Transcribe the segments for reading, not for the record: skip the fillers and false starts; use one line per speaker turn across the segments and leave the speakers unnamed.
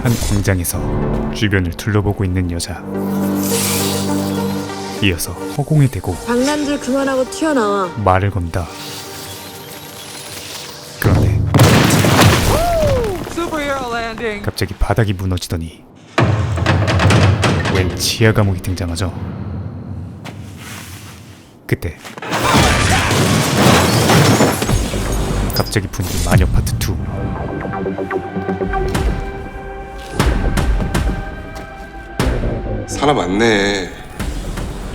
한 광장에서 주변을 둘러보고 있는 여자. 이어서 허공에 대고
장난들 그만하고 튀어나와.
말을 건다. 그런데 갑자기 바닥이 무너지더니 웬 지하 감옥이 등장하죠. 그때 갑자기 분위기 마녀 파트 2.
사람 많네.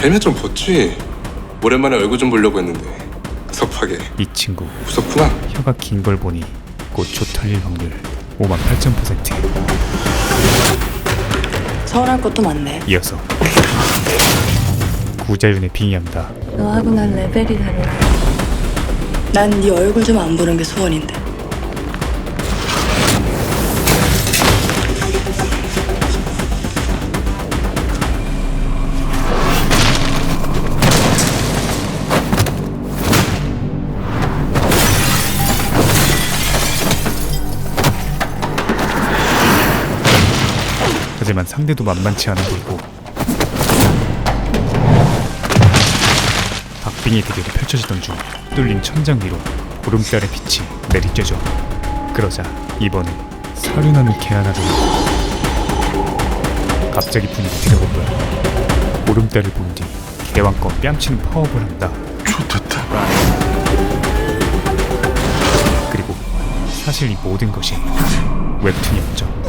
헬멧 좀 벗지. 오랜만에 얼굴 좀 보려고 했는데 섭하게.
이 친구
무섭구나.
혀가 긴 걸 보니 곧 조 털릴 확률 58,000%.
서운할 것도 많네.
이어서 구자윤에 빙의합니다.
너하고 난 레벨이 달라. 난 네 얼굴 좀 안 보는 게 소원인데.
하지만 상대도 만만치 않아 보이고 박빙의 대결이 펼쳐지던 중 뚫린 천장 위로 보름달의 빛이 내리쬐죠. 그러자 이번엔 사륜함이 개하나더니 갑자기 분위기 들어보고요. 보름달을 본 뒤 개왕껏 뺨치는 파워를 한다.
좋겠다.
그리고 사실 이 모든 것이 웹툰이었죠.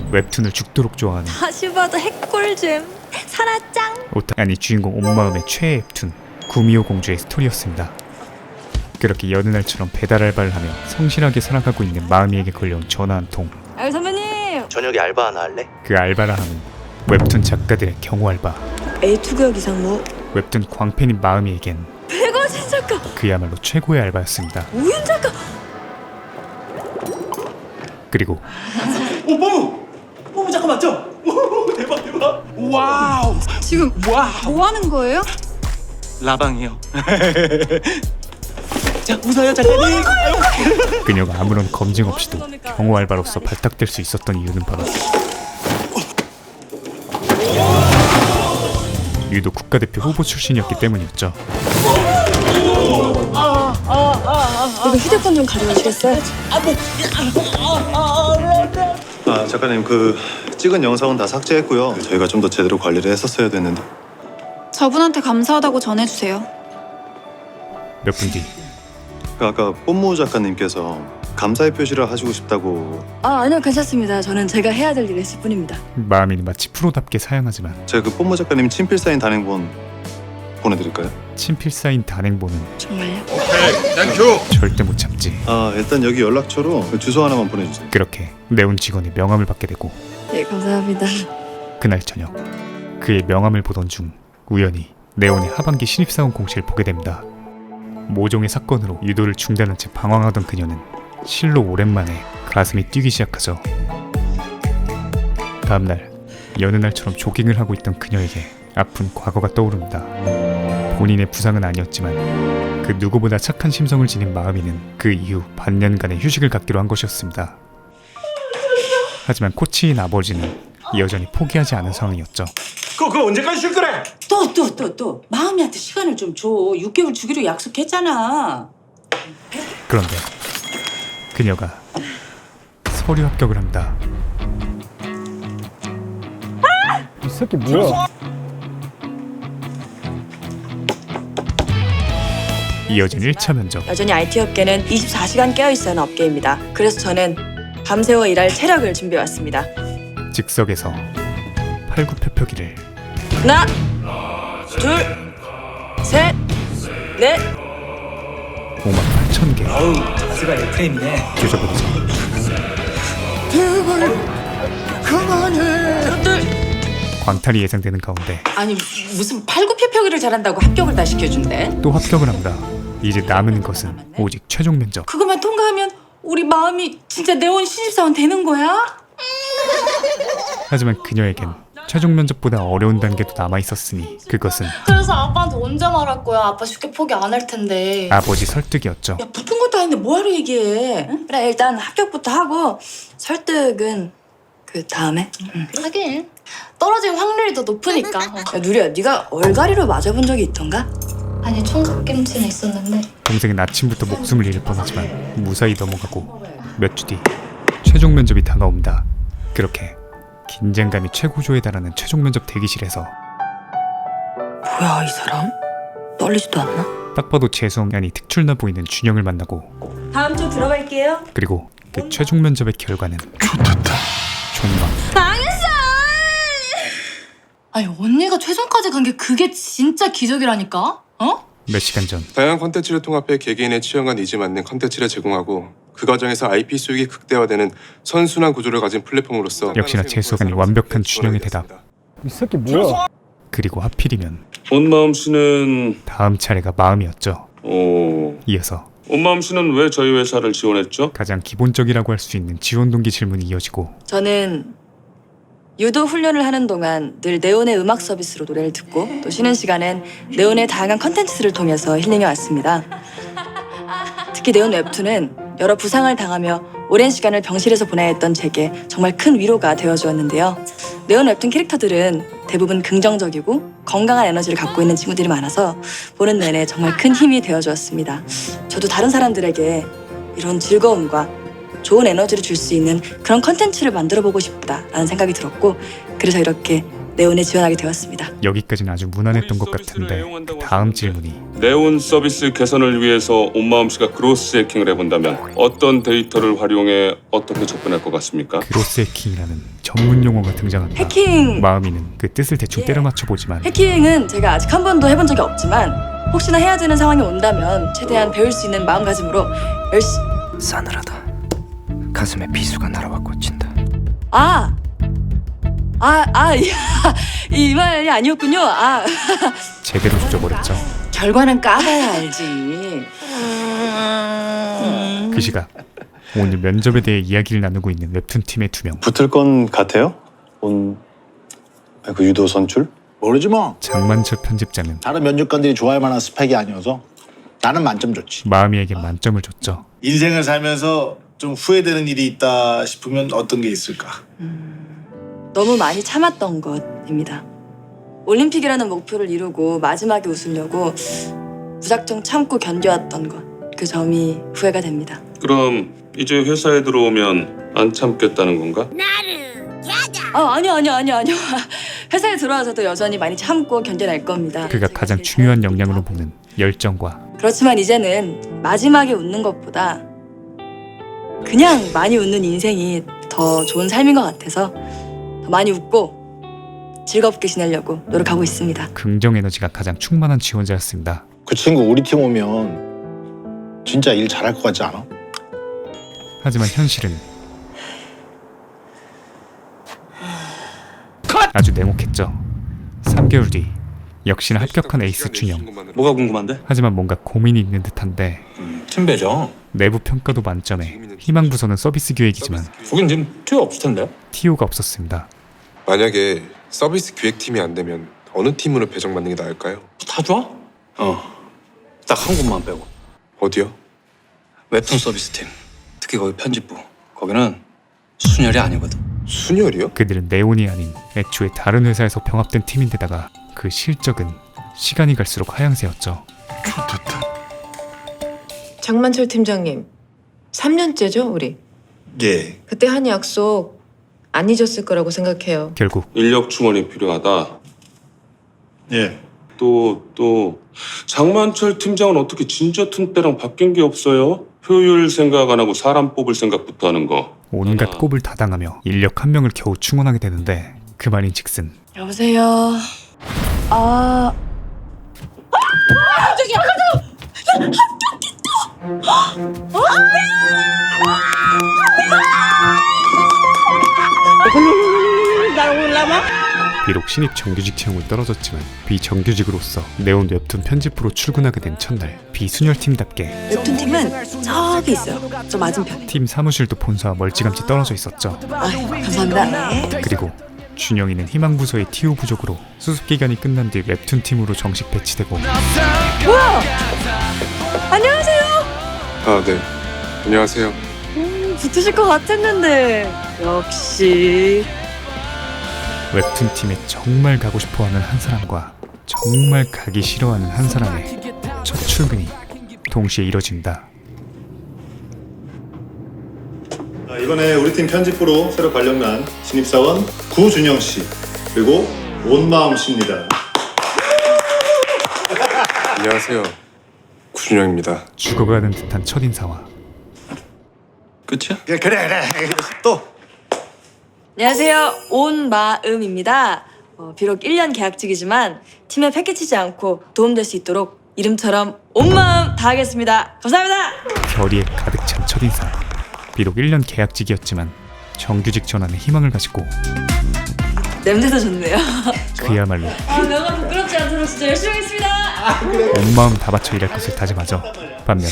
웹툰을 죽도록 좋아하는
다시 봐도 핵꿀잼. 사라짱.
아니 주인공 온마음의 최애 웹툰 구미호 공주의 스토리였습니다. 그렇게 여느 날처럼 배달 알바를 하며 성실하게 살아가고 있는 마음이에게 걸려온 전화 한 통.
아유 선배님.
저녁에 알바 하나 할래?
그 알바라 하는 웹툰 작가들의 경호 알바.
A2구역 이상무.
웹툰 광팬인 마음이에겐
백원신 작가.
그야말로 최고의 알바였습니다.
우윤 작가.
그리고
뽀무 잠깐 맞죠? 대박 대박. 와우.
지금
와우.
뭐 하는 거예요?
라방이요. 자 웃어요 작가님.
그녀가 아무런 검증 없이도 경호 알바로서 발탁될 수 있었던 이유는 바로 유독 국가대표 후보 출신이었기 때문이었죠.
이거 휴대폰 좀 가져오시겠어요?
작가님 그 찍은 영상은 다 삭제했고요. 저희가 좀 더 제대로 관리를 했었어야 됐는데.
저분한테 감사하다고 전해주세요.
몇 분 뒤
아까 뽐무 작가님께서 감사의 표시를 하시고 싶다고.
아니요 괜찮습니다. 저는 제가 해야 될 일을 했을 뿐입니다.
마음이는 마치 프로답게 사양하지만
제가 그 뽐무 작가님 친필 사인 단행본 보내드릴까요?
친필 사인 단행본은
정말요?
절대 못 참지.
일단 여기 연락처로 그 주소 하나만 보내주세요.
그렇게 네온 직원의 명함을 받게 되고
예 감사합니다.
그날 저녁 그의 명함을 보던 중 우연히 네온의 하반기 신입사원 공시를 보게 됩니다. 모종의 사건으로 유도를 중단한 채 방황하던 그녀는 실로 오랜만에 가슴이 뛰기 시작하죠. 다음날 여느 날처럼 조깅을 하고 있던 그녀에게 아픈 과거가 떠오릅니다. 본인의 부상은 아니었지만 그 누구보다 착한 심성을 지닌 마음이는 그 이후 반년간의 휴식을 갖기로 한 것이었습니다. 하지만 코치인 아버지는 여전히 포기하지 않은 상황이었죠.
그거 언제까지 쉴 거래?
또 마음이한테 시간을 좀 줘. 6개월 주기로 약속했잖아.
그런데 그녀가 서류 합격을 합니다. 이 새끼 뭐야? 이어진 1차 면접.
여전히 IT 업계는 24시간 깨어있어야 하는 업계입니다. 그래서 저는 밤새워 일할 체력을 준비해왔습니다.
즉석에서 팔굽혀펴기를
하나, 둘, 셋, 넷.
58,000개
어우 자세가 F이네.
뒤져버리죠. 광탈이 예상되는 가운데
아니 무슨 팔굽혀펴기를 잘한다고 합격을 다 시켜준대?
또 합격을 합니다. 이제 남은 것은 오직 최종 면접.
그것만 통과하면 우리 마음이 진짜 네온 신입사원 되는 거야?
하지만 그녀에겐 최종 면접보다 어려운 단계도 남아있었으니 그것은
그래서 아빠한테 언제 말할 거야? 아빠 쉽게 포기 안 할 텐데.
아버지 설득이었죠.
야 붙은 것도 아닌데 뭐하러 얘기해? 응?
그래 일단 합격부터 하고 설득은 그 다음에.
하긴 떨어질 확률이 더 높으니까.
야 누리야 네가 얼갈이로 맞아본 적이 있던가?
아니 총각김치는 있었는데.
동생은 아침부터 목숨을 잃을 뻔하지만 무사히 넘어가고 몇 주 뒤 최종 면접이 다가옵니다. 그렇게 긴장감이 최고조에 달하는 최종 면접 대기실에서
뭐야 이 사람? 떨리지도 않나?
딱 봐도 재수없이 특출나 보이는 준영을 만나고
다음 주 들어갈게요.
그리고 그 최종 면접의 결과는 존망.
아니 언니가 최종까지 간 게 그게 진짜 기적이라니까. 어?
몇 시간 전
다양한 컨텐츠를 통합해 개개인의 취향과 니즈 맞는 컨텐츠를 제공하고 그 과정에서 IP 수익이 극대화되는 선순환 구조를 가진 플랫폼으로서
역시나 재수없이 완벽한 준영의 대답.
이 새끼 뭐야?
그리고 하필이면
온마음 씨는
다음 차례가 마음이었죠. 이어서
온마음 씨는 왜 저희 회사를 지원했죠?
가장 기본적이라고 할 수 있는 지원 동기 질문이 이어지고
저는 유도 훈련을 하는 동안 늘 네온의 음악 서비스로 노래를 듣고 또 쉬는 시간엔 네온의 다양한 컨텐츠를 통해서 힐링해 왔습니다. 특히 네온 웹툰은 여러 부상을 당하며 오랜 시간을 병실에서 보내야 했던 제게 정말 큰 위로가 되어주었는데요. 네온 웹툰 캐릭터들은 대부분 긍정적이고 건강한 에너지를 갖고 있는 친구들이 많아서 보는 내내 정말 큰 힘이 되어주었습니다. 저도 다른 사람들에게 이런 즐거움과 좋은 에너지를 줄 수 있는 그런 컨텐츠를 만들어보고 싶다라는 생각이 들었고 그래서 이렇게 네온에 지원하게 되었습니다.
여기까지는 아주 무난했던 것 같은데 그 다음 질문이
네온 서비스 개선을 위해서 온마음 씨가 그로스 해킹을 해본다면 어떤 데이터를 활용해 어떻게 접근할 것 같습니까?
그로스 해킹이라는 전문 용어가 등장합니다.
해킹!
마음이는 그 뜻을 대충 때려 맞춰보지만
해킹은 제가 아직 한 번도 해본 적이 없지만 혹시나 해야 되는 상황이 온다면 최대한 배울 수 있는 마음가짐으로 열심히
싸늘하다. 가슴에 비수가 날아와 꽂힌다.
이 말이 아니었군요.
제대로 조져버렸죠.
결과는 까봐야 알지.
그 시각 오늘 면접에 대해 이야기를 나누고 있는 웹툰팀의 2명.
붙을 건 같아요? 그 유도 선출?
모르지 뭐.
장만철 편집자는
다른 면접관들이 좋아할 만한 스펙이 아니어서 나는 만점 줬지.
마음이에게 만점을 줬죠.
인생을 살면서 좀 후회되는 일이 있다 싶으면 어떤 게 있을까?
너무 많이 참았던 것입니다. 올림픽이라는 목표를 이루고 마지막에 웃으려고 무작정 참고 견뎌왔던 것. 그 점이 후회가 됩니다.
그럼 이제 회사에 들어오면 안 참겠다는 건가?
아니요. 회사에 들어와서도 여전히 많이 참고 견뎌낼 겁니다.
그가 가장 중요한 역량으로 보는 열정과
그렇지만 이제는 마지막에 웃는 것보다 그냥 많이 웃는 인생이 더 좋은 삶인 것 같아서 더 많이 웃고 즐겁게 지내려고 노력하고 있습니다.
긍정 에너지가 가장 충만한 지원자였습니다.
그 친구 우리 팀 오면 진짜 일 잘할 것 같지 않아?
하지만 현실은 아주 냉혹했죠. 3개월 뒤 역시나 합격한 에이스 준영.
뭐가 궁금한데?
하지만 뭔가 고민이 있는 듯한데
팀배죠.
내부 평가도 만점에 희망 부서는 서비스 기획이지만
거긴 지금 투여 없을 텐데.
TO가 없었습니다.
만약에 서비스 기획팀이 안 되면 어느 팀으로 배정받는 게 나을까요?
다 좋아? 딱 한 곳만 빼고.
어디요?
웹툰 서비스 팀. 특히 거기 편집부. 거기는 순혈이 아니거든.
순혈이요?
그들은 네온이 아닌 애초에 다른 회사에서 병합된 팀인데다가 그 실적은 시간이 갈수록 하향세였죠.
장만철 팀장님, 3년째죠, 우리?
예.
그때 한 약속 안 잊었을 거라고 생각해요.
결국
인력 충원이 필요하다.
예.
또 장만철 팀장은 어떻게 진저툰 때랑 바뀐 게 없어요? 효율 생각 안 하고 사람 뽑을 생각부터 하는 거.
온갖 꼽을 다 당하며 인력 1명을 겨우 충원하게 되는데 그 말인즉슨
여보세요.
비록 신입 정규직 채용을 떨어졌지만 비정규직으로서 네온 웹툰 편집부로 출근하게 된 첫날 비순혈팀답게
웹툰팀은 저기 있어요. 저 맞은편에.
팀 사무실도 본사와 멀찌감치 떨어져 있었죠.
감사합니다.
그리고 준영이는 희망부서의 TO 부족으로 수습기간이 끝난 뒤 웹툰 팀으로 정식 배치되고
안녕하세요.
아, 네. 안녕하세요.
붙으실 것 같았는데 역시.
웹툰 팀에 정말 가고 싶어하는 한 사람과 정말 가기 싫어하는 한 사람의 첫 출근이 동시에 이뤄진다.
이번에 우리 팀 편집부로 새로 발령난 신입사원 구준영 씨 그리고 온마음 씨입니다.
안녕하세요. 구준영입니다.
죽어가는 듯한 첫인사와
끝이야?
그래 또
안녕하세요. 온마음입니다. 비록 1년 계약직이지만 팀에 패키치지 않고 도움될 수 있도록 이름처럼 온 마음 다하겠습니다. 감사합니다.
결의에 가득 찬 첫인사. 비록 1년 계약직이었지만 정규직 전환에 희망을 가지고
냄새도 좋네요.
그야말로
너무 부끄럽지 않도록 진짜 열심히 하겠습니다.
온 마음 다 바쳐 일할 것을 다짐하죠. 반면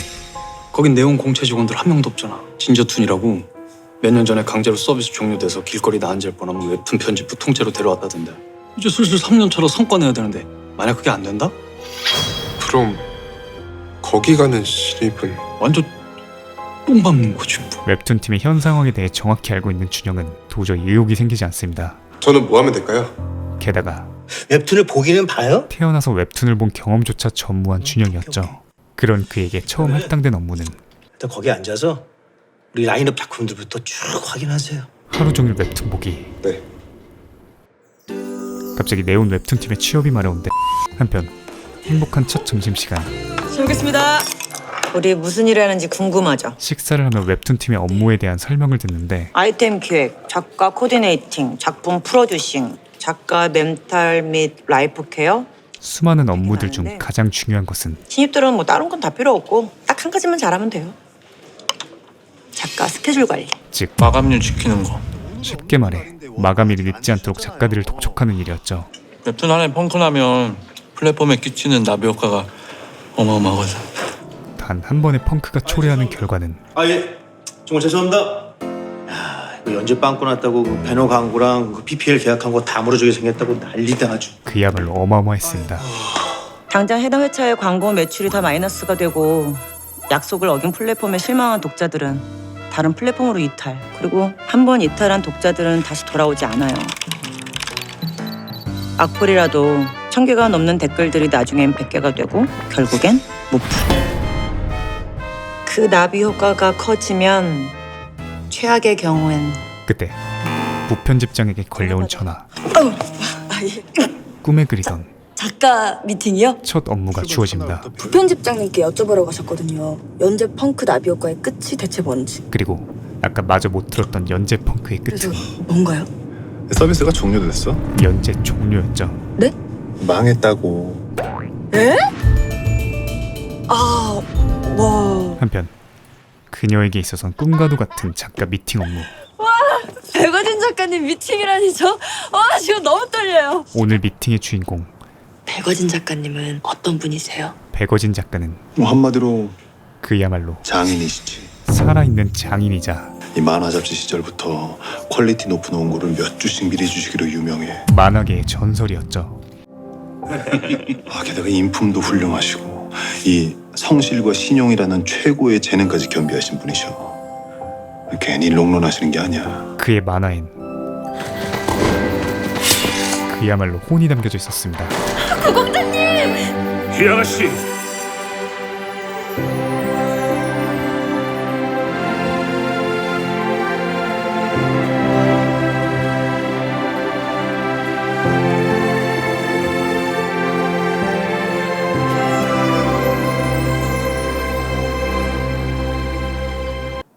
거긴 내온 공채 직원들 한 명도 없잖아. 진저툰이라고 몇 년 전에 강제로 서비스 종료돼서 길거리 나앉을 뻔하면 웹툰 편집부 통째로 데려왔다던데. 이제 슬슬 3년 차로 성과 내야 되는데 만약 그게 안 된다?
그럼 거기 가는 신입은
완전 똥 밟는 거지 뭐.
웹툰 팀의 현 상황에 대해 정확히 알고 있는 준영은 도저히 의욕이 생기지 않습니다.
저는 뭐 하면 될까요?
게다가
웹툰을 보기는 봐요?
태어나서 웹툰을 본 경험조차 전무한 준영이었죠. 그런 그에게 처음 할당된 업무는
일단 거기 앉아서 우리 라인업 작품들부터 쭉 확인하세요.
하루 종일 웹툰 보기.
네.
갑자기 내온 웹툰 팀에 취업이 마려운데 한편 행복한 첫 점심시간.
잘 먹겠습니다.
우리 무슨 일을 하는지 궁금하죠?
식사를 하며 웹툰 팀의 업무에 대한 설명을 듣는데
아이템 기획, 작가 코디네이팅, 작품 프로듀싱, 작가 멘탈 및 라이프 케어.
수많은 업무들 중 가장 중요한 것은
신입들은 뭐 다른 건 다 필요 없고 딱 한 가지만 잘하면 돼요. 작가 스케줄 관리.
즉
마감률 지키는 거.
쉽게 말해 마감일을 잊지 않도록 작가들을 독촉하는 일이었죠.
웹툰 하나에 펑크 나면 플랫폼에 끼치는 나비 효과가 어마어마하거든.
단 한 번의 펑크가 초래하는 결과는
예 정말 죄송합니다. 이거 연재 빵꾸 났다고 그 배너 광고랑 그 PPL 계약한 거 다 무너지게 생겼다고 난리다 아주.
그야말로 어마어마했습니다.
당장 해당 회차의 광고 매출이 다 마이너스가 되고 약속을 어긴 플랫폼에 실망한 독자들은 다른 플랫폼으로 이탈. 그리고 한 번 이탈한 독자들은 다시 돌아오지 않아요. 악플이라도 1000개가 넘는 댓글들이 나중엔 100개가 되고 결국엔 무프. 그 나비 효과가 커지면 최악의 경우엔
그때 부편집장에게 걸려온 전화.
예.
꿈에 그리던
작가 미팅이요?
첫 업무가 주어집니다.
부편집장님께 여쭤보라고 하셨거든요. 연재 펑크 나비 효과의 끝이 대체 뭔지.
그리고 아까 마저 못 들었던 연재 펑크의
그래서
끝은
뭔가요?
서비스가 종료됐어.
연재 종료였죠.
네?
망했다고.
에? 아, 와.
한편 그녀에게 있어선 꿈과도 같은 작가 미팅 업무.
백어진 작가님 미팅이라니 지금 너무 떨려요.
오늘 미팅의 주인공
백어진 작가님은 어떤 분이세요?
백어진 작가는
뭐 한마디로
그야말로
장인이시지.
살아있는 장인이자
이 만화 잡지 시절부터 퀄리티 높은 원고를 몇 주씩 미리 주시기로 유명해.
만화계의 전설이었죠.
게다가 인품도 훌륭하시고 이 성실과 신용이라는 최고의 재능까지 겸비하신 분이셔. 괜히 롱런하시는 게 아니야.
그의 만화엔 그야말로 혼이 담겨져 있었습니다.
이 아가씨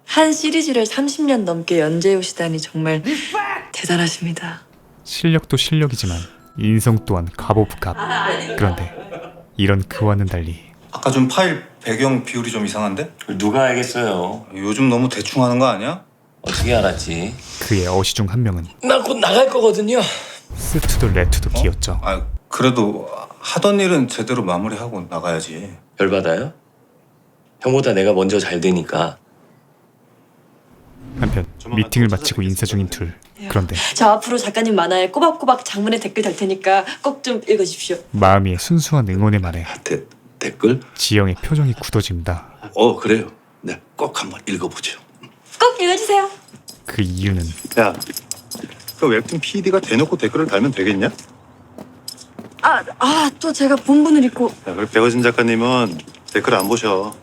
한 시리즈를 30년 넘게 연재해 오시다니 정말 대단하십니다.
실력도 실력이지만 인성 또한 갑 오브 갑. 그런데 이런 그와는 달리
아까 좀 파일 배경 비율이 좀 이상한데?
누가 알겠어요?
요즘 너무 대충 하는 거 아니야?
어떻게 알았지?
그의 어시 중 한 명은
나 곧 나갈 거거든요.
스투도 레투도 기었죠.
그래도 하던 일은 제대로 마무리하고 나가야지.
열받아요? 형보다 내가 먼저 잘 되니까.
한편 미팅을 마치고 인사 중인 둘. 그런데
저 앞으로 작가님 만화에 꼬박꼬박 장문의 댓글 달 테니까 꼭 좀 읽어주십시오.
마음이의 순수한 응원의 말에
댓글?
지영의 표정이 굳어집니다.
그래요. 네, 꼭 한번 읽어보죠.
꼭 읽어주세요.
그 이유는
야, 그 웹툰 PD가 대놓고 댓글을 달면 되겠냐?
또 제가 본분을 읽고.
야, 그리고 백어진 작가님은 댓글 안 보셔.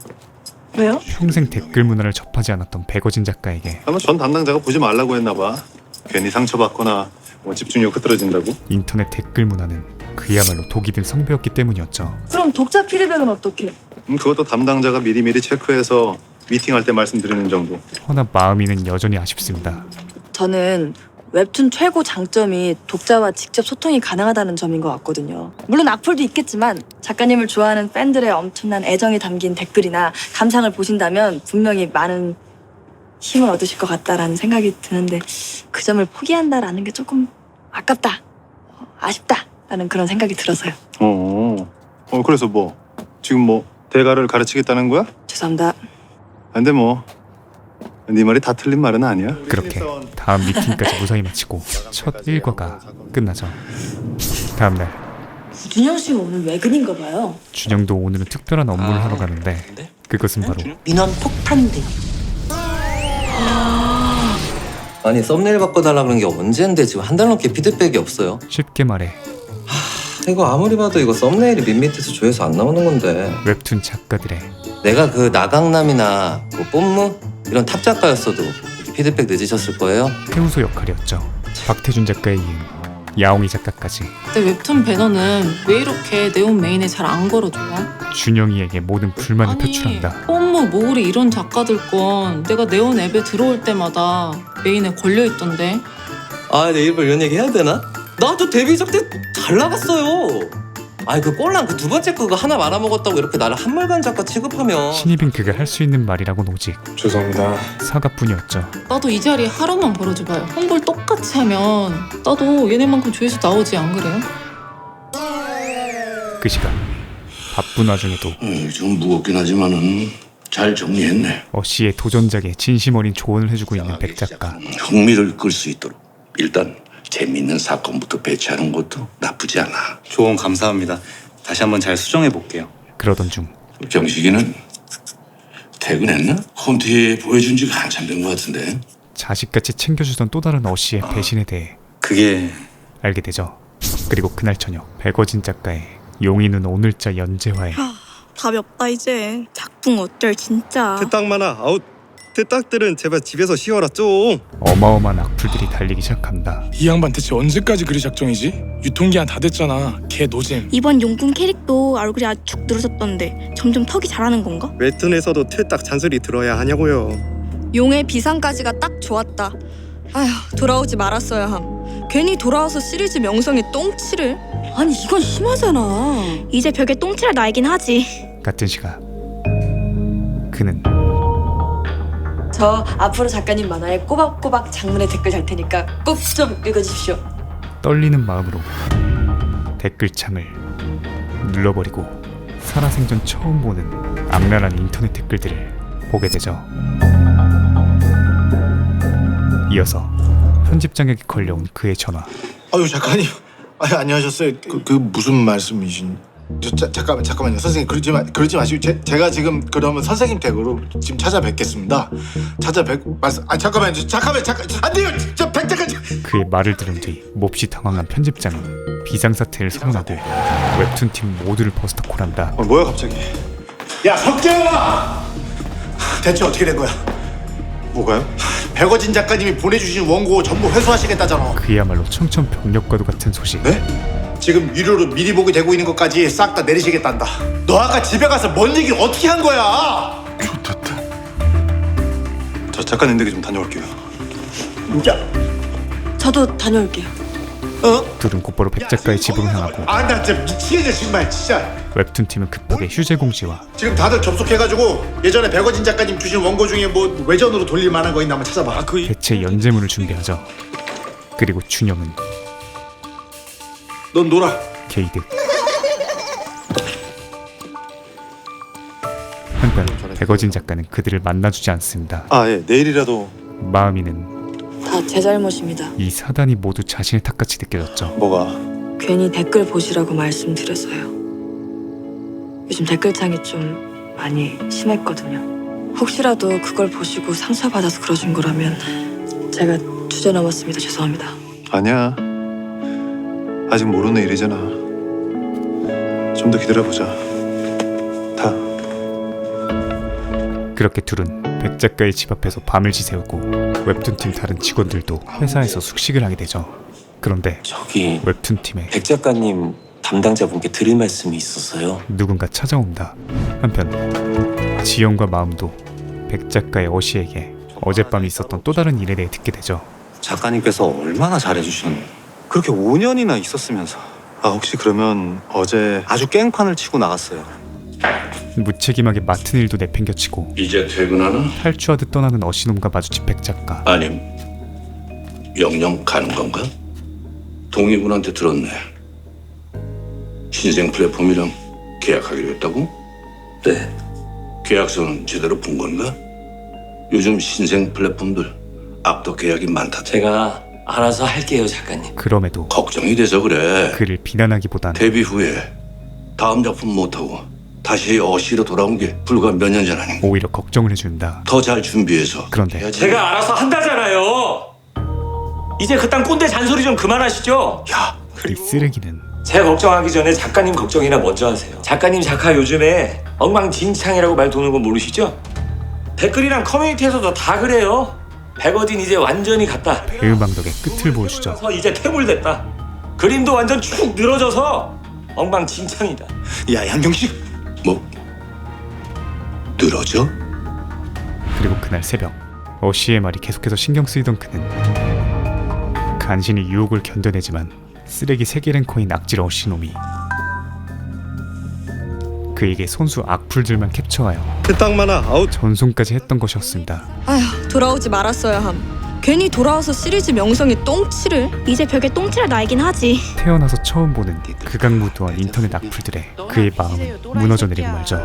왜요?
평생 댓글 문화를 접하지 않았던 백어진 작가에게
아마 전 담당자가 보지 말라고 했나 봐. 괜히 상처받거나 집중력 흐트러진다고.
인터넷 댓글 문화는 그야말로 독이 든 성배였기 때문이었죠.
그럼 독자 피드백은 어떻게?
그것도 담당자가 미리미리 체크해서 미팅할 때 말씀드리는 정도.
허나 마음이는 여전히 아쉽습니다.
저는 웹툰 최고 장점이 독자와 직접 소통이 가능하다는 점인 것 같거든요. 물론 악플도 있겠지만 작가님을 좋아하는 팬들의 엄청난 애정이 담긴 댓글이나 감상을 보신다면 분명히 많은 힘을 얻으실 것 같다라는 생각이 드는데 그 점을 포기한다라는 게 조금 아깝다, 아쉽다라는 그런 생각이 들어서요.
그래서 지금 대가를 가르치겠다는 거야?
죄송합니다.
근데 네 말이 다 틀린 말은 아니야.
그렇게 다음 미팅까지 무사히 마치고 첫 일과가 끝나죠. 다음날
구준영 씨가 오늘 외근인가 봐요.
준영도 오늘은 특별한 업무를 하러 가는데 그것은 바로
민원 폭탄대.
아니 썸네일 바꿔달라 그런 게 언젠데 지금 한 달 넘게 피드백이 없어요.
쉽게 말해
이거 아무리 봐도 이거 썸네일이 밋밋해서 조회수 안 나오는 건데.
웹툰 작가들의
내가 그 나강남이나 뽐무 이런 탑 작가였어도 피드백 늦으셨을 거예요.
해우소 역할이었죠. 박태준 작가에 이은 야옹이 작가까지
내 웹툰 배너는 왜 이렇게 네온 메인에 잘 안 걸어줘요?
준영이에게 모든 불만을 표출한다.
뽐무 모우리 이런 작가들 건 내가 네온 앱에 들어올 때마다 메인에 걸려있던데.
아, 내 일부러 이런 얘기 해야 되나? 나도 데뷔작 때 잘 나갔어요. 아니 그 꼴랑 그 두 번째 그거 하나 말아먹었다고 이렇게 나를 한물간 작가 취급하면.
신입인 그가 할 수 있는 말이라곤 오직
죄송합니다.
사과뿐이었죠.
나도 이 자리에 하루만 벌어줘봐요. 홍보를 똑같이 하면 나도 얘네만큼 조회수 나오지 안 그래요?
그 시간 바쁜 와중에도
좀 무겁긴 하지만은 잘 정리했네.
어씨의 도전작에 진심 어린 조언을 해주고 있는 백 작가.
흥미를 끌 수 있도록 일단 재미있는 사건부터 배치하는 것도 나쁘지 않아.
조언 감사합니다. 다시 한번 잘 수정해 볼게요.
그러던 중
경식이는 퇴근했나? 콘티 보여준 지가 한참 된 것 같은데.
자식같이 챙겨주던 또 다른 어씨의 배신에 대해
그게
알게 되죠. 그리고 그날 저녁 백어진 작가의 용인은 오늘자 연재화에
답이 없다 이제. 작품 어쩔 진짜.
대딱 많아. 아웃. 대딱들은 제발 집에서 쉬어라 좀.
어마어마한 악플들이 달리기 시작한다.
이 양반 대체 언제까지 그리 작정이지? 유통기한 다 됐잖아. 걔 노잼.
이번 용품 캐릭도 얼굴이 아주 축 늘어섰던데 점점 턱이 자라는 건가?
웹툰에서도 퇴딱 잔소리 들어야 하냐고요.
용의 비상까지가 딱 좋았다. 아휴, 돌아오지 말았어야 함. 괜히 돌아와서 시리즈 명성에 똥칠을? 아니 이건 심하잖아.
이제 벽에 똥칠할 나이긴 하지.
같은 시각 그는
저 앞으로 작가님 만화에 꼬박꼬박 장문의 댓글 달 테니까 꼭 좀 읽어주십시오.
떨리는 마음으로 댓글창을 눌러버리고 살아생전 처음 보는 악랄한 인터넷 댓글들을 보게 되죠. 이어서 편집장에게 걸려온 그의 전화.
아유 작가님. 안녕하셨어요. 그 무슨 말씀이신? 잠깐만요. 선생님 그러지 마시고 제가 지금 그러면 선생님 댁으로 지금 찾아뵙겠습니다. 잠깐만 안 돼요. 저 백작가.
그의 말을 들은 뒤 몹시 당황한 편집장은 비상사태를 선언하고 웹툰팀 모두를 버스터콜한다.
뭐야 갑자기?
야 석재현아. 대체 어떻게 된 거야?
뭐가요?
백어진 작가님이 보내주신 원고 전부 회수하시겠다잖아.
그야말로 청천벽력과도 같은 소식.
네? 지금 유료로 미리 보기 되고 있는 것까지 싹 다 내리시겠단다. 너 아까 집에 가서 뭔 얘기를 어떻게 한 거야?
좋겠다. 저 작가님 댁에 좀 다녀올게요.
야,
저도 다녀올게요.
둘은 곧바로 백 작가의 집으로 향하고
나 진짜 미치겠네 정말 진짜.
웹툰팀은 급하게 휴재 공지와
지금 다들 접속해가지고 예전에 백어진 작가님 주신 원고 중에 뭐 외전으로 돌릴 만한 거 있나 한번 찾아봐.
대체 연재물을 준비하죠. 그리고 준영은
넌 놀아.
게이득. 한편 백어진 작가는 그들을 만나주지 않습니다.
예. 내일이라도
마음이는
다 제 잘못입니다.
이 사단이 모두 자신의 탓같이 느껴졌죠.
뭐가?
괜히 댓글 보시라고 말씀드려서요. 요즘 댓글창이 좀 많이 심했거든요. 혹시라도 그걸 보시고 상처받아서 그러신 거라면 제가 주제 넘었습니다. 죄송합니다.
아니야. 아직 모르는 일이잖아. 좀 더 기다려보자. 다.
그렇게 둘은 백 작가의 집 앞에서 밤을 지새우고 웹툰팀 다른 직원들도 회사에서 숙식을 하게 되죠. 그런데
저기
웹툰팀에
백 작가님 담당자분께 드릴 말씀이 있어서요.
누군가 찾아온다. 한편 지영과 마음도 백 작가의 어시에게 어젯밤 있었던 또 다른 일에 대해 듣게 되죠.
작가님께서 얼마나 잘해주셨는데 그렇게 5년이나 있었으면서
혹시 그러면 어제
아주 깽판을 치고 나갔어요.
무책임하게 맡은 일도 내팽겨치고
이제 퇴근하나?
탈주하듯 떠나는 어시놈과 마주친 백 작가.
아님 영영 가는 건가? 동의군한테 들었네. 신생 플랫폼이랑 계약하기로 했다고?
네.
계약서는 제대로 본 건가? 요즘 신생 플랫폼들 압도 계약이 많다.
제가 알아서 할게요, 작가님.
그럼에도
걱정이 돼서 그래.
그를 비난하기보단
데뷔 후에 다음 작품 못하고 다시 어시로 돌아온 게 불과 몇 년 전 아닌가?
오히려 걱정을 해준다.
더 잘 준비해서.
그런데
제가 알아서 한다잖아요. 이제 그딴 꼰대 잔소리 좀 그만하시죠.
야,
이 쓰레기는
제 걱정하기 전에 작가님 걱정이나 먼저 하세요. 작가님 작가 요즘에 엉망진창이라고 말 도는 거 모르시죠? 댓글이랑 커뮤니티에서도 다 그래요. 백어딘 이제 완전히 갔다.
배은망덕의 끝을 보여주죠.
그래서 이제 퇴물됐다. 그림도 완전 축 늘어져서 엉망진창이다.
야 양경식.
뭐? 늘어져?
그리고 그날 새벽 어시의 말이 계속해서 신경 쓰이던 그는 간신히 유혹을 견뎌내지만 쓰레기 세계 랭커인 악질 어시놈이 그에게 손수 악플들만 캡처하여
딱 많아. 아웃.
전송까지 했던 것이었습니다.
아휴, 돌아오지 말았어야 함. 괜히 돌아와서 시리즈 명성에 똥칠을. 이제 벽에 똥칠을 날긴 하지.
태어나서 처음 보는 극악무도한 인터넷 악플들에 그의 마음은 무너져 내리고 말죠.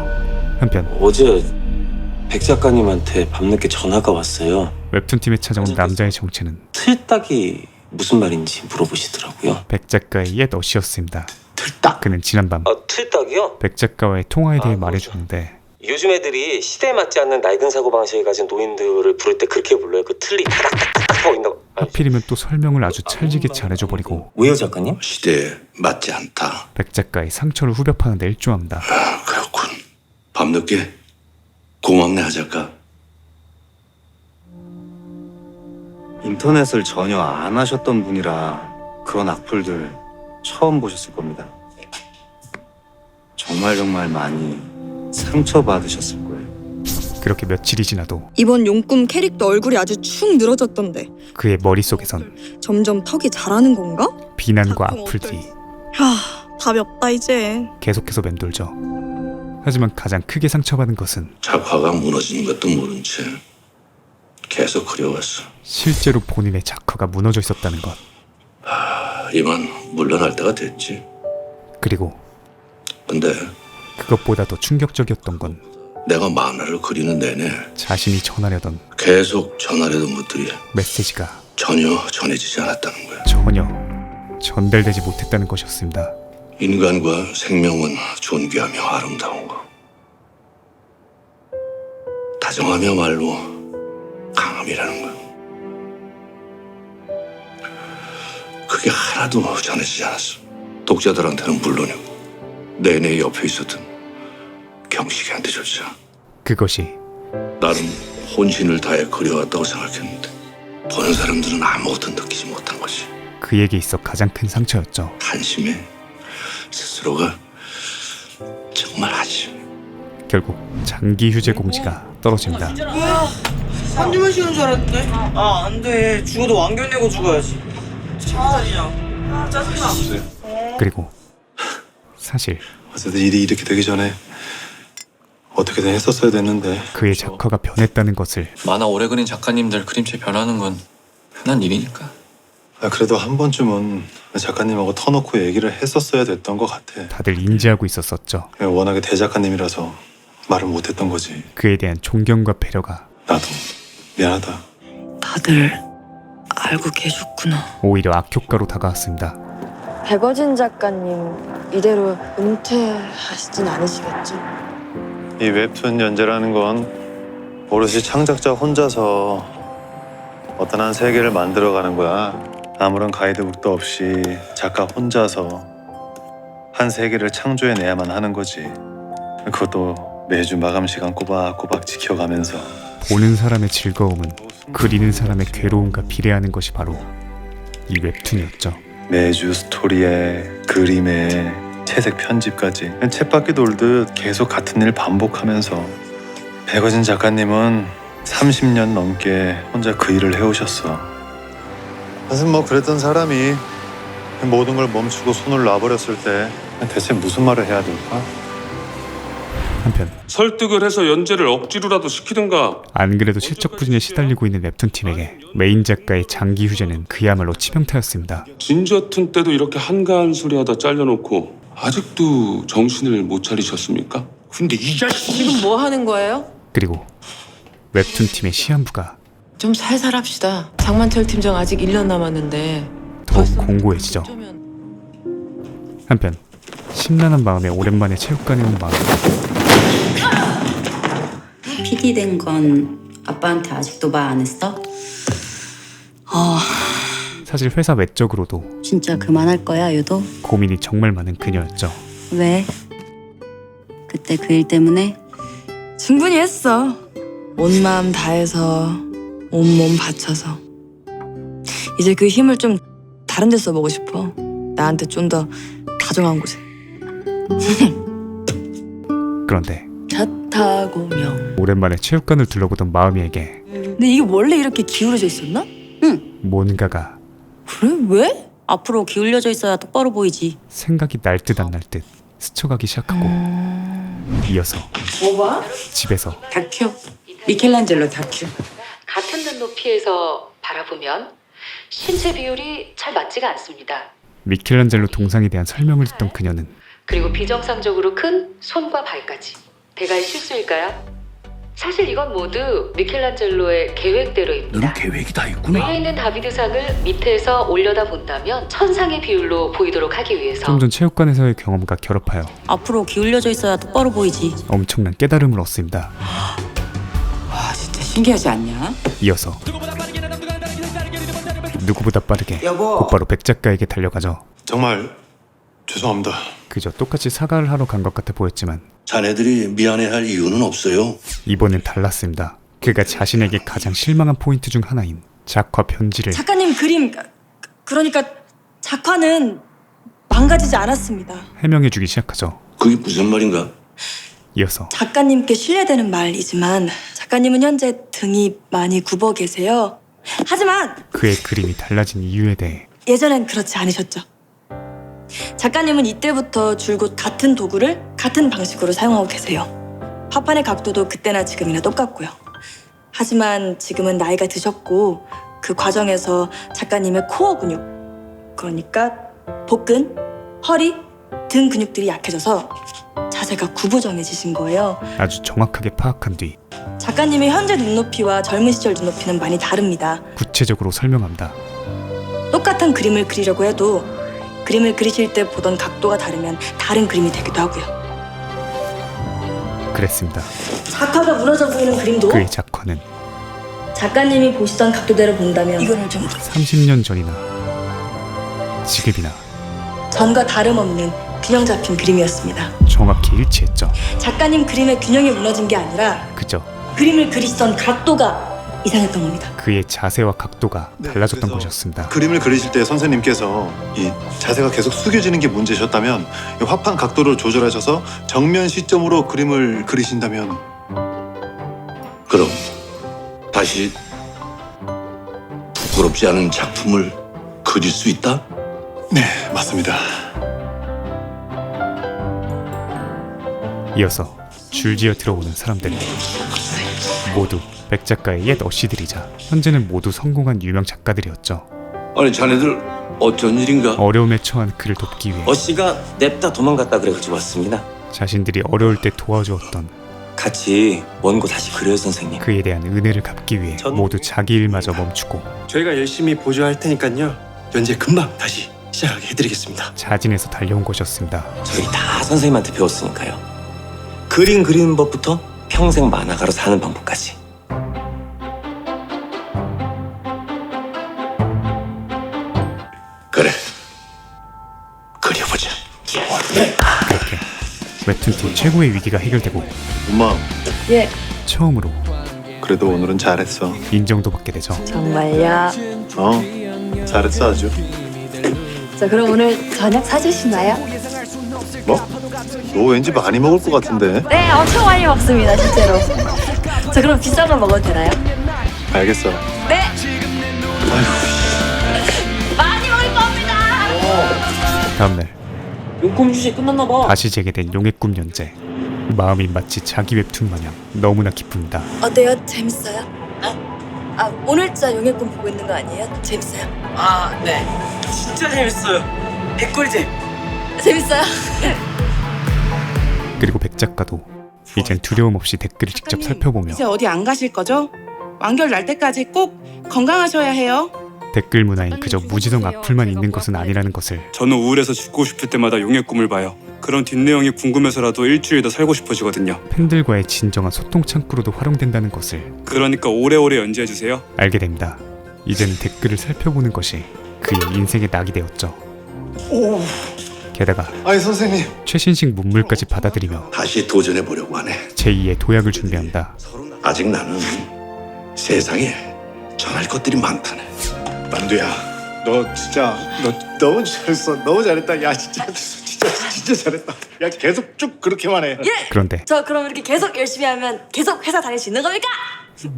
한편
어제 백 작가님한테 밤늦게 전화가 왔어요.
웹툰팀에 찾아온 남자의 정체는
틀딱이 무슨 말인지 물어보시더라고요.
백 작가의 옛 어시였습니다.
틀딱.
그는 지난밤
틀딱이요?
백 작가와의 통화에 대해 말해주는데
요즘 애들이 시대에 맞지 않는 낡은 사고방식을 가진 노인들을 부를 때 그렇게 불러요. 그 틀리 타닥타닥 하고 있는 거.
하필이면 또 설명을 아주 찰지게 잘해줘버리고
왜요, 작가님?
시대에 맞지 않다.
백 작가의 상처를 후벼 파는데 일조합니다.
아, 그렇군. 밤늦게 고맙네, 하작가.
인터넷을 전혀 안 하셨던 분이라 그런 악플들 처음 보셨을 겁니다. 정말 많이 상처받으셨을 거예요.
그렇게 며칠이 지나도
이번 용꿈 캐릭터 얼굴이 아주 축 늘어졌던데
그의 머릿속에선
점점 턱이 자라는 건가?
비난과
작품
악플들이
답이 없다 이제.
계속해서 맴돌죠. 하지만 가장 크게 상처받은 것은
작화가 무너지는 것도 모른 채 계속 그려왔어.
실제로 본인의 작화가 무너져 있었다는 것.
이만 물러날 때가 됐지.
그리고
근데
그것보다 더 충격적이었던 건
내가 만화를 그리는 내내
자신이 전하려던
계속 전하려던 것들이
메시지가
전혀 전해지지 않았다는 거야.
전혀 전달되지 못했다는 것이었습니다.
인간과 생명은 존귀하며 아름다운 거. 다정하며 말로 강함이라는 거. 그게 하나도 전해지지 않았어. 독자들한테는 물론이고 내내 옆에 있었던 경식이한테조차.
그것이
나름 혼신을 다해 그려왔다고 생각했는데 보는 사람들은 아무것도 느끼지 못한 거지.
그에게 있어 가장 큰 상처였죠.
한심해. 스스로가 정말 한심해.
결국 장기 휴재 공지가 떨어집니다.
한 주만 쉬는 줄 알았는데. 아, 안 돼. 죽어도 왕결 내고 죽어야지. 차라리냐. 짜증나.
그리고 사실
어쨌든 일이 이렇게 되기 전에 어떻게든 했었어야 됐는데
그의 작화가 변했다는 것을
만화 오래 그린 작가님들 그림체 변하는 건 흔한 일이니까.
그래도 한 번쯤은 작가님하고 터놓고 얘기를 했었어야 됐던 것 같아.
다들 인지하고 있었었죠.
워낙에 대작가님이라서 말을 못했던 거지.
그에 대한 존경과 배려가
나도 미안하다.
다
다들 알고 계셨구나.
오히려 악효과로 다가왔습니다.
백어진 작가님 이대로 은퇴하시진 않으시겠죠?
이 웹툰 연재라는 건 오롯이 창작자 혼자서 어떤 한 세계를 만들어가는 거야. 아무런 가이드북도 없이 작가 혼자서 한 세계를 창조해내야만 하는 거지. 그것도 매주 마감 시간 꼬박꼬박 지켜가면서.
보는 사람의 즐거움은 그리는 사람의 괴로움과 비례하는 것이 바로 이 웹툰이었죠.
매주 스토리에 그림에 채색 편집까지 쳇바퀴 돌듯 계속 같은 일 반복하면서 백어진 작가님은 30년 넘게 혼자 그 일을 해오셨어. 사실 뭐 그랬던 사람이 모든 걸 멈추고 손을 놔버렸을 때 대체 무슨 말을 해야 될까?
한편
설득을 해서 연재를 억지로라도 시키든가.
안 그래도 실적 부진에 시달리고 있는 웹툰팀에게 메인 작가의 장기 휴재는 그야말로 치명타였습니다.
진저툰 때도 이렇게 한가한 소리 하다 잘려놓고 아직도 정신을 못 차리셨습니까?
근데 이 자식
지금 뭐 하는 거예요?
그리고 웹툰팀의 시한부가
좀 살살 합시다. 장만철 팀장 아직 1년 남았는데
더욱 공고해지죠. 한편 심란한 마음에 오랜만에 체육관에 온 마음.
PD 된 건 아빠한테 아직도 말 안 했어?
사실 회사 외적으로도
진짜 그만할 거야, 유도?
고민이 정말 많은 그녀였죠.
왜? 그때 그 일 때문에?
충분히 했어. 온 마음 다해서 온몸 바쳐서. 이제 그 힘을 좀 다른 데 써보고 싶어. 나한테 좀 더 다정한 곳에.
그런데
자타고명.
오랜만에 체육관을 둘러보던 마음이에게
근데 이게 원래 이렇게 기울어져 있었나?
뭔가가
그래? 왜?
앞으로 기울여져 있어야 똑바로 보이지.
생각이 날 듯 안 날 듯 스쳐가기 시작하고 이어서
뭐 봐?
집에서
다큐. 미켈란젤로 다큐.
같은 눈높이에서 바라보면 신체 비율이 잘 맞지가 않습니다.
미켈란젤로 동상에 대한 설명을 듣던 그녀는
그리고 비정상적으로 큰 손과 발까지. 대가의 실수일까요? 사실 이건 모두 미켈란젤로의 계획대로입니다.
넌 계획이 다 있구나.
위에 있는 다비드상을 밑에서 올려다 본다면 천상의 비율로 보이도록 하기 위해서
좀 전 체육관에서의 경험과 결합하여
앞으로 기울여져 있어야 똑바로 보이지.
엄청난 깨달음을 얻습니다.
와 진짜 신기하지 않냐?
이어서 누구보다 빠르게
여보.
곧바로 백 작가에게 달려가죠.
정말 죄송합니다.
그저 똑같이 사과를 하러 간 것 같아 보였지만
자네들이 미안해할 이유는 없어요.
이번엔 달랐습니다. 그가 자신에게 가장 실망한 포인트 중 하나인 작화 편지를
작가님 그림, 그러니까 작화는 망가지지 않았습니다.
해명해주기 시작하죠.
그게 무슨 말인가?
이어서
작가님께 신뢰되는 말이지만 작가님은 현재 등이 많이 굽어 계세요. 하지만
그의 그림이 달라진 이유에 대해
예전엔 그렇지 않으셨죠. 작가님은 이때부터 줄곧 같은 도구를 같은 방식으로 사용하고 계세요. 파판의 각도도 그때나 지금이나 똑같고요. 하지만 지금은 나이가 드셨고 그 과정에서 작가님의 코어 근육, 그러니까 복근, 허리, 등 근육들이 약해져서 자세가 구부정해지신 거예요.
아주 정확하게 파악한 뒤
작가님의 현재 눈높이와 젊은 시절 눈높이는 많이 다릅니다.
구체적으로 설명합니다.
똑같은 그림을 그리려고 해도 그림을 그리실 때 보던 각도가 다르면 다른 그림이 되기도 하고요.
그랬습니다.
작화가 무너져 보이는 그림도
그의 작화는
작가님이 보시던 각도대로 본다면 이거는 좀
30년 전이나 지금이나
전과 다름없는 균형 잡힌 그림이었습니다.
정확히 일치했죠.
작가님 그림의 균형이 무너진 게 아니라
그저
그림을 그리시던 각도가 이상했던 겁니다.
그의 자세와 각도가 달라졌던 것이었습니다.
그림을 그리실 때 선생님께서 이 자세가 계속 숙여지는 게 문제셨다면 이 화판 각도를 조절하셔서 정면 시점으로 그림을 그리신다면
그럼 다시 부끄럽지 않은 작품을 그릴 수 있다?
네, 맞습니다.
이어서 줄지어 들어오는 사람들 모두 백 작가의 옛 어씨들이자 현재는 모두 성공한 유명 작가들이었죠.
아니 자네들 어쩐 일인가?
어려움에 처한 그를 돕기 위해
어씨가 냅다 도망갔다 그래가지고 왔습니다.
자신들이 어려울 때 도와주었던
같이 원고 다시 그려요 선생님.
그에 대한 은혜를 갚기 위해 모두 자기 일마저 멈추고
저희가 열심히 보조할 테니까요. 연재 금방 다시 시작하게 해드리겠습니다.
자진해서 달려온 것이었습니다.
저희 다 선생님한테 배웠으니까요. 그림 그리는 법부터 평생 만화가로 사는 방법까지.
그래. 그려보자.
그렇게 웹툰팀 최고의 위기가 해결되고
엄마,
예.
처음으로
그래도 오늘은 잘했어.
인정도 받게 되죠.
정말요?
잘했어 아주.
자, 그럼 오늘 저녁 사주시나요?
뭐? 너 왠지 많이 먹을 것 같은데.
네, 엄청 많이 먹습니다, 실제로. 자, 그럼 비싼 거 먹어도 되나요?
알겠어.
네. 많이 먹을 겁니다.
다음날
용꿈 주제 끝났나 봐.
다시 재개된 용의 꿈 연재. 마음이 마치 자기 웹툰 마냥 너무나 기쁩니다.
어때요? 재밌어요? 아, 오늘자 용의 꿈 보고 있는 거 아니에요? 재밌어요?
아, 네. 진짜 재밌어요. 개꿀잼.
재밌어요?
그리고 백 작가도 이젠 두려움 없이 댓글을 직접 살펴보며
이제 어디 안 가실 거죠? 완결 날 때까지 꼭 건강하셔야 해요.
댓글 문화인 그저 무지성 악플만 있는 것은 아니라는 것을
저는 우울해서 죽고 싶을 때마다 용의 꿈을 봐요. 그런 뒷내용이 궁금해서라도 일주일 더 살고 싶어지거든요.
팬들과의 진정한 소통 창구로도 활용된다는 것을
그러니까 오래오래 연재해주세요.
알게 됩니다. 이제는 댓글을 살펴보는 것이 그의 인생의 낙이 되었죠. 게다가
아니 선생님.
최신식 문물까지 받아들이며
다시 도전해보려고 하네.
제2의 도약을 준비한다.
아직 나는 세상에 전할 것들이 많다네. 만두야.
너 진짜 너 너무 잘했어. 너무 잘했다. 야 진짜 잘했다. 야 계속 쭉 그렇게만 해.
예.
그런데
저 그럼 이렇게 계속 열심히 하면 계속 회사 다닐 수 있는 겁니까?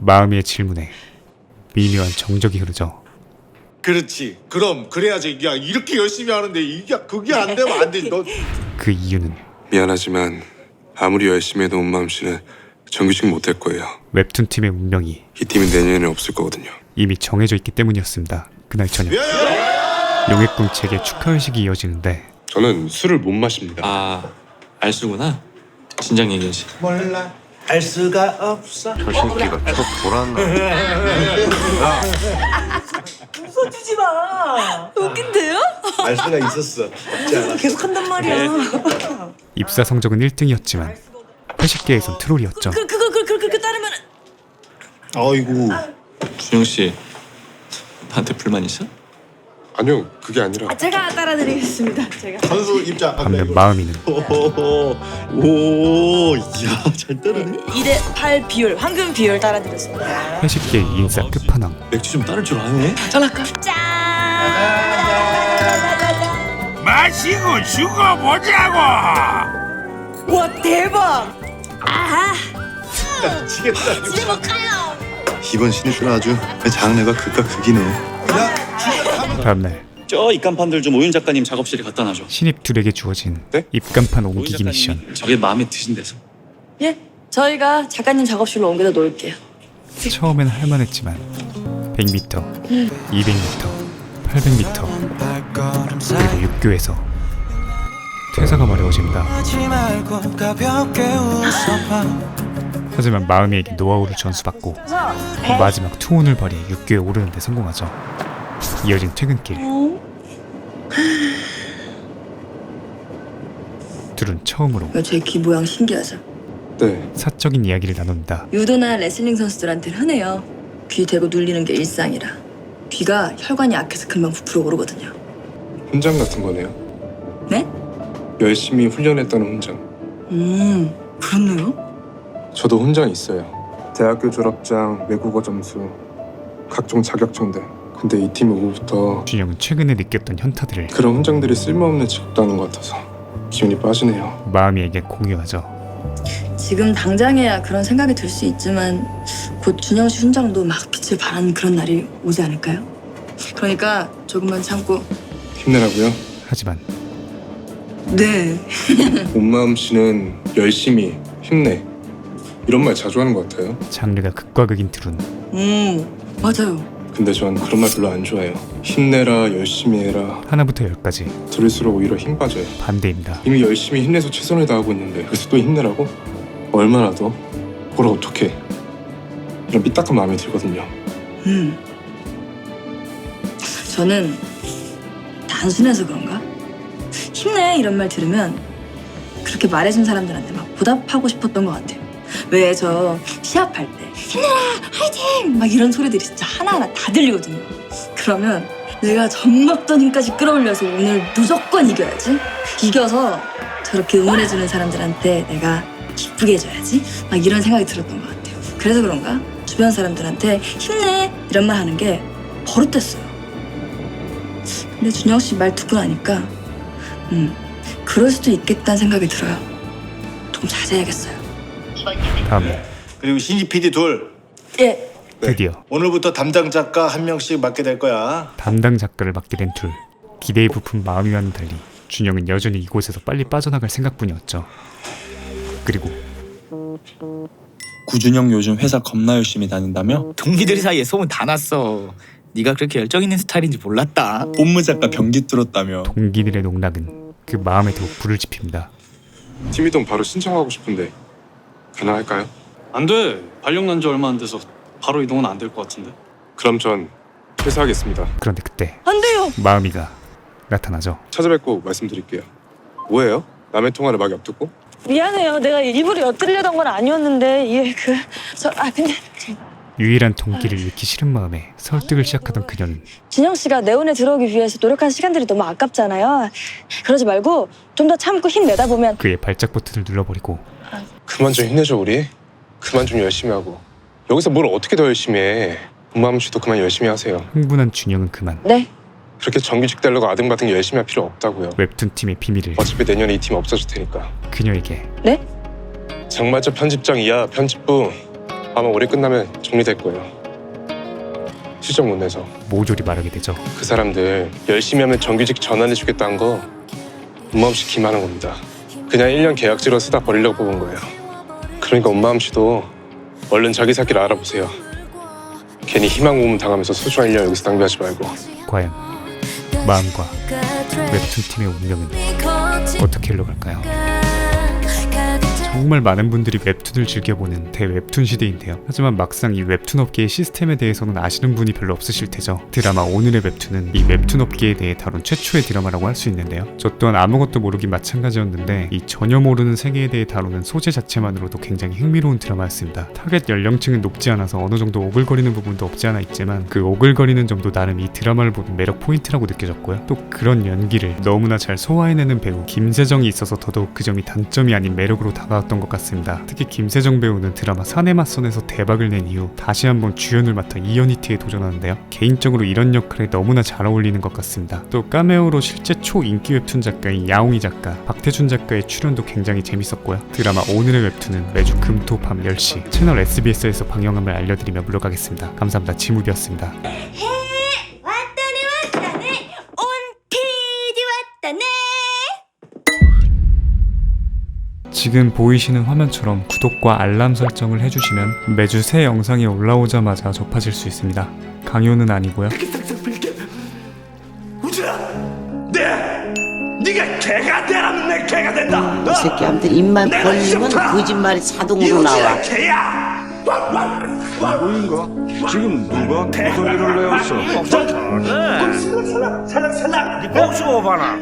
마음의 질문에 미묘한 정적이 흐르죠.
그렇지. 그럼 그래야지. 야 이렇게 열심히 하는데 이게 그게 안 되면 안 돼. 너
그 이유는
미안하지만 아무리 열심히 해도 온마음 씨는 정규직 못할 거예요.
웹툰 팀의 운명이
이 팀은 내년에는 없을 거거든요.
이미 정해져 있기 때문이었습니다. 그날 저녁 용의 꿈 책의 축하회식이 이어지는데
저는 술을 못 마십니다.
아, 알수구나. 진작 얘기하지.
몰라. 알 수가 없어.
저 새끼가 저 돌았나?
웃어주지 마.
웃긴데요?
알 수가 있었어. 없지 않아.
계속 한단 말이야.
입사 성적은 1등이었지만 회식계에선 트롤이었죠.
그거 따르면
아이고.
준영 씨, 나한테 불만 있어?
아니요, 그게 아니라
제가 따라드리겠습니다. 제가.
선수 입장.
반면 마음이는
오, 야, 잘 따르네.
2대8 비율, 황금 비율 따라드렸습니다.
회식계의 인싸 끝판왕.
맥주 좀 따를 줄 아네.
전할까? 짠!
마시고 죽어보자고.
와 대박! 아하!
미치겠다.
집에 못 가요.
이번 신입들은 아주 장르가 극과 극이네.
다음날
저 입간판들 좀 오윤 작가님 작업실에 갖다 놔줘.
신입 둘에게 주어진 입간판 옮기기 미션.
저게 마음에 드신대서.
예, 저희가 작가님 작업실로 옮겨다 놓을게요.
처음엔 할만했지만 100m, 200m, 800m 그리고 육교에서 퇴사가 마려워집니다. 하지만 마음에게 노하우를 전수받고 마지막 투혼을 벌이 육교에 오르는 데 성공하죠. 이어진 퇴근길. 둘은 처음으로
제 귀 모양 신기하죠?
네.
사적인 이야기를 나눕니다.
유도나 레슬링 선수들한테는 흔해요. 귀 대고 눌리는 게 일상이라. 귀가 혈관이 약해서 금방 부풀어 오르거든요.
훈장 같은 거네요.
네?
열심히 훈련했다는 훈장.
그렇네요.
저도 훈장 있어요. 대학교 졸업장, 외국어 점수, 각종 자격증들. 근데 이 팀 오후부터
준영은 최근에 느꼈던 현타들을
그런 훈장들이 쓸모없는 직업다는 것 같아서 기운이 빠지네요.
마음이에게 공유하죠.
지금 당장에야 그런 생각이 들 수 있지만 곧 준영 씨 훈장도 막 빛을 발하는 그런 날이 오지 않을까요? 그러니까 조금만 참고.
힘내라고요?
하지만
네.
온마음 씨는 열심히 힘내 이런 말 자주 하는 것 같아요.
장르가 극과 극인 둘은
맞아요.
근데 전 그런 말 별로 안 좋아해요. 힘내라, 열심히 해라.
하나부터 열까지
들을수록 오히려 힘 빠져요.
반대입니다.
이미 열심히 힘내서 최선을 다하고 있는데 그래서 또 힘내라고? 얼마나 더? 뭘 어떻게 이런 삐딱한 마음이 들거든요.
저는 단순해서 그런가? 힘내 이런 말 들으면 그렇게 말해준 사람들한테 막 보답하고 싶었던 것 같아요. 왜 저 시합할 때 힘내라 화이팅 막 이런 소리들이 진짜 하나하나 다 들리거든요. 그러면 내가 젖먹던 힘까지 끌어올려서 오늘 무조건 이겨야지. 이겨서 저렇게 응원해주는 사람들한테 내가 기쁘게 해줘야지. 막 이런 생각이 들었던 것 같아요. 그래서 그런가 주변 사람들한테 힘내 이런 말 하는 게 버릇됐어요. 근데 준영 씨 말 듣고 나니까 그럴 수도 있겠다는 생각이 들어요. 좀 자제해야겠어요.
다음
그리고 신입 PD 둘.
예.
드디어
오늘부터 담당 작가 한 명씩 맡게 될 거야.
담당 작가를 맡게 된 둘. 기대에 부푼 마음이와는 달리 준영은 여전히 이곳에서 빨리 빠져나갈 생각뿐이었죠. 그리고
구준영 요즘 회사 겁나 열심히 다닌다며?
동기들 사이에 소문 다 났어. 네가 그렇게 열정 있는 스타일인지 몰랐다.
본무 작가 변기 뚫었다며?
동기들의 농락은 그 마음에 더욱 불을 지핍니다.
팀 이동 바로 신청하고 싶은데 가능할까요?
안 돼. 발령 난 지 얼마 안 돼서 바로 이동은 안 될 것 같은데.
그럼 전 퇴사하겠습니다.
그런데 그때
안 돼요.
마음이가 나타나죠.
찾아뵙고 말씀드릴게요. 뭐예요? 남의 통화를 막 엿듣고?
미안해요. 내가 일부러 엿들려던 건 아니었는데 근데
유일한 동기를 잃기 싫은 마음에 설득을 시작하던 그녀는
준영 씨가 네온에 들어오기 위해서 노력한 시간들이 너무 아깝잖아요. 그러지 말고 좀 더 참고 힘내다 보면
그의 발작 버튼을 눌러버리고
그만 좀 힘내줘 우리. 그만 좀 열심히 하고. 여기서 뭘 어떻게 더 열심히 해. 엄마 씨도 그만 열심히 하세요.
흥분한 준영은 그만
네.
그렇게 정규직 되려고 아등바등 열심히 할 필요 없다고요.
웹툰 팀의 비밀을
어차피 내년에 이 팀 없어질 테니까.
그녀에게
네?
장마저 편집장 이하 편집부 아마 올해 끝나면 정리될 거예요. 실적 못 내서
모조리 말하게 되죠.
그 사람들 열심히 하면 정규직 전환해주겠다는 거 엄마 없이 기만한 겁니다. 그냥 1년 계약직으로 쓰다 버리려고 뽑은 거예요. 그러니까 엄마 씨도 얼른 자기 살 길 알아보세요. 괜히 희망 고문 당하면서 소중한 1년 여기서 낭비하지 말고.
과연 마음과 웹툰 팀의 운명은 어떻게 흘러갈까요? 정말 많은 분들이 웹툰을 즐겨보는 대웹툰 시대인데요. 하지만 막상 이 웹툰 업계의 시스템에 대해서는 아시는 분이 별로 없으실 테죠. 드라마 오늘의 웹툰은 이 웹툰 업계에 대해 다룬 최초의 드라마라고 할 수 있는데요. 저 또한 아무것도 모르긴 마찬가지였는데 이 전혀 모르는 세계에 대해 다루는 소재 자체만으로도 굉장히 흥미로운 드라마였습니다. 타겟 연령층은 높지 않아서 어느 정도 오글거리는 부분도 없지 않아 있지만 그 오글거리는 점도 나름 이 드라마를 보는 매력 포인트라고 느껴졌고요. 또 그런 연기를 너무나 잘 소화해내는 배우 김세정이 있어서 더더욱 그 점이 단점이 아닌 매력으로 다가왔던 것 같습니다. 특히 김세정 배우는 드라마 사내 맞선에서 대박을 낸 이후 다시 한번 주연을 맡아 이연희티에 도전하는데요. 개인적으로 이런 역할에 너무나 잘 어울리는 것 같습니다. 또 카메오로 실제 초인기 웹툰 작가인 야옹이 작가, 박태준 작가의 출연도 굉장히 재밌었고요. 드라마 오늘의 웹툰은 매주 금, 토, 밤 10시 채널 SBS에서 방영함을 알려드리며 물러가겠습니다. 감사합니다. 지무비였습니다.
왔다네 온 PD 왔다네.
지금 보이시는 화면처럼 구독과 알람 설정을 해주시면 매주 새 영상이 올라오자마자 접하실 수 있습니다. 강요는 아니고요.
네가 개가 되라면 내 개가 된다.
이 새끼한테 입만 벌리면 거짓말이 자동으로 나와.
개야.
누구인가? 지금 누가 그 소리를 내었어?
살락. 네 복수 오바나.